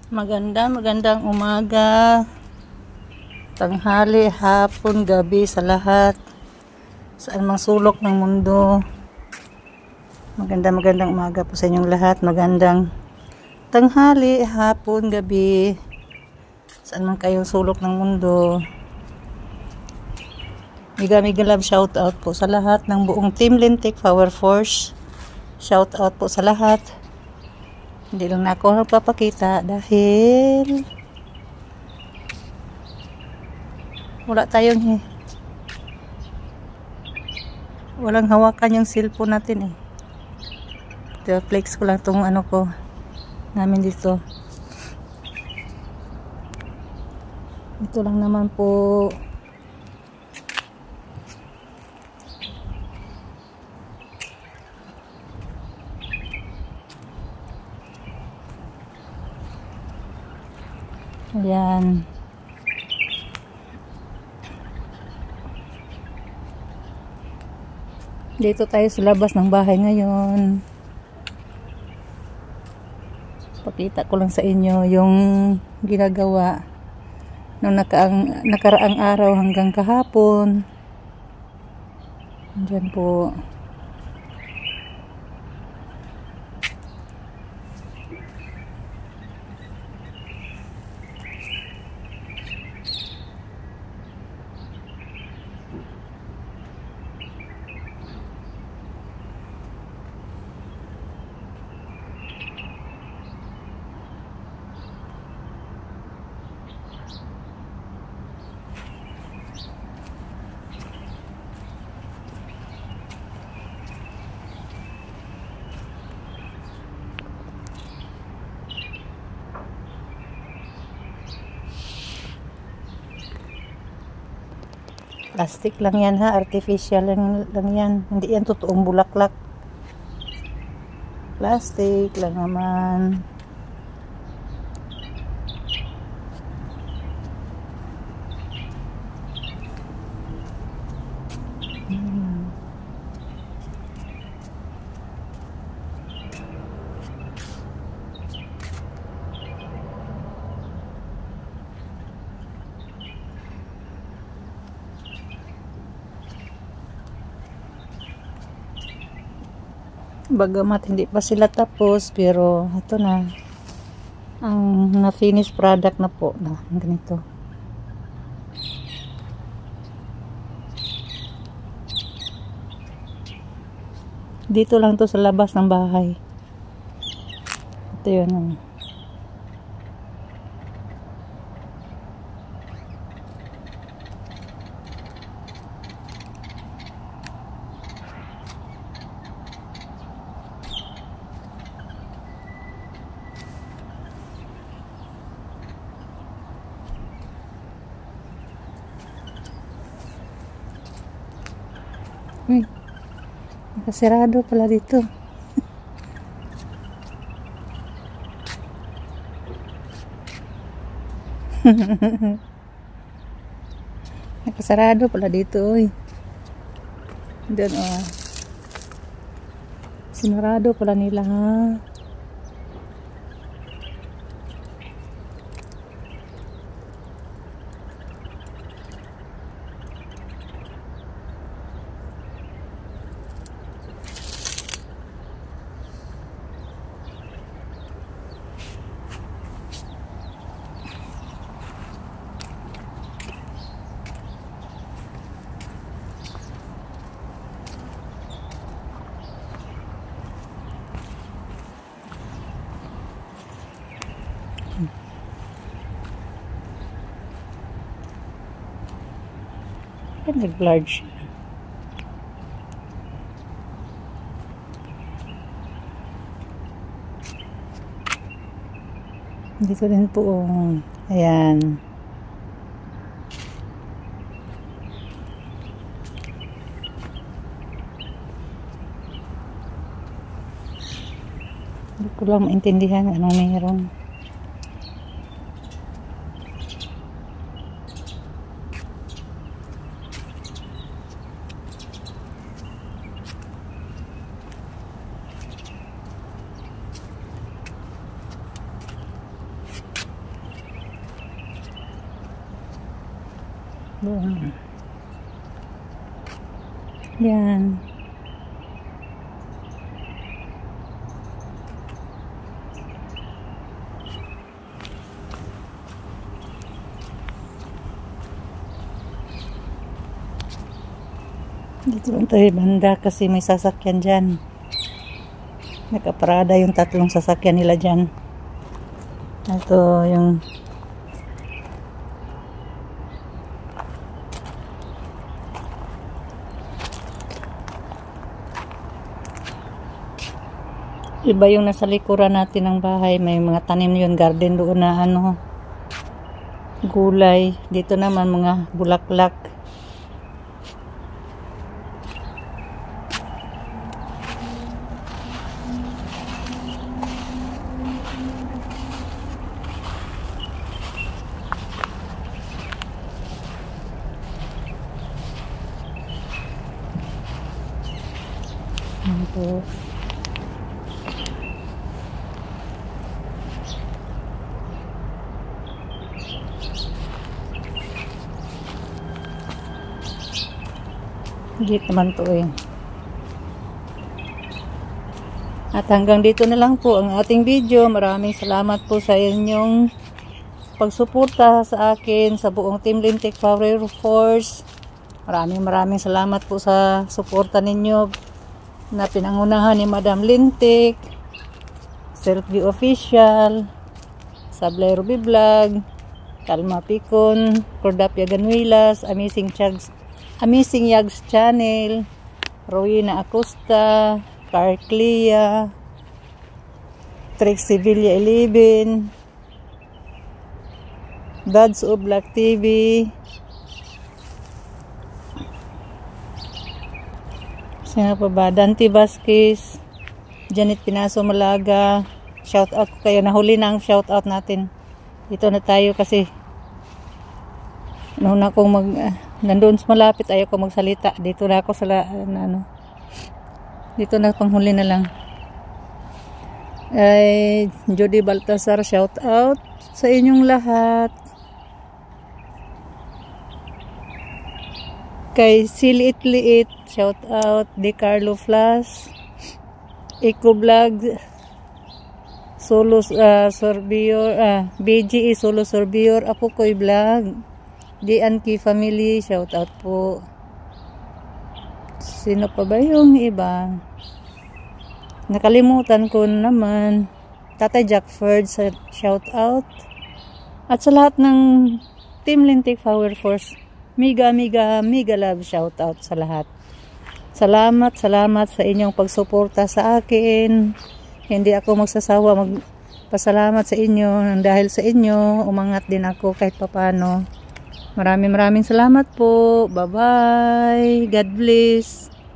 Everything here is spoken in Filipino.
Magandang umaga, tanghali, hapon, gabi sa lahat, saan mang sulok ng mundo. Magandang umaga po sa inyong lahat. Magandang tanghali, hapon, gabi, saan man kayong sulok ng mundo. Mega love shout out po sa lahat ng buong Team Lintik Power Force. Shout out po sa lahat. Hindi lang na ako nagpapakita dahil wala tayong walang hawakan yung cellphone natin Ito, flex ko lang itong ano ko namin dito. Ito lang naman po. Ayan. Dito tayo sa labas ng bahay ngayon. Pakita ko lang sa inyo yung ginagawa nung nakaraang araw hanggang kahapon. Diyan po. Plastic lang yan artificial lang yan. Hindi yan totoong bulaklak. Plastic lang naman. Bagamat hindi pa sila tapos, pero ito na ang na-finish product na po na ganito. Dito lang to sa labas ng bahay. Ito yun. Nakasirado pala dito. Nakasarado pala dito. Doon sinarado pala nila nag-large. Dito rin po ayan. Hindi ko lang maintindihan anong mayroon. Boom. Yan. Dito lang tayo banda kasi may sasakyan dyan. Nakaparada yung 3 sasakyan nila dyan. Ito yung iba yung nasa likuran natin ng bahay. May mga tanim yun, garden doon na ano, gulay. Dito naman mga bulaklak. Ito. Dito naman to eh. At hanggang dito na lang po ang ating video. Maraming salamat po sa inyong pagsuporta sa akin, sa buong Team Lintik Power Force. Maraming salamat po sa suporta ninyo na pinangunahan ni Madam Lintik, Selfie Official, Sablay Ruby Vlog, Kalma Picon, Cordapia Ganuilas, Amazing Yags Channel, Rowena Acosta, Carclia, Trixie Villa 11, Dads of Black TV, sino pa ba? Dante Vasquez, Janet Pinaso Malaga. Shout out ko kayo. Nahuli na ang shout out natin. Dito na tayo kasi noon akong nandoon sa malapit, ayaw ko magsalita. Dito na ako sa dito na panghuli na lang. Ay Jody Baltasar, shout out sa inyong lahat. Kay Siliit-Liit, shout out. Di Carlo Flash, Eco Vlog, Solo Sorbior, BGE Solo Sorbior, Apokoy Vlog, Di Anki Family, shout out po. Sino pa ba yung iba? Nakalimutan ko naman. Tatay Jackford, shout out. At sa lahat ng Team Lintik Power Force, mega love shout out sa lahat. Salamat sa inyong pagsuporta sa akin. Hindi ako magsasawa magpasalamat sa inyo. Dahil sa inyo, umangat din ako kahit papano. Maraming salamat po. Bye-bye. God bless.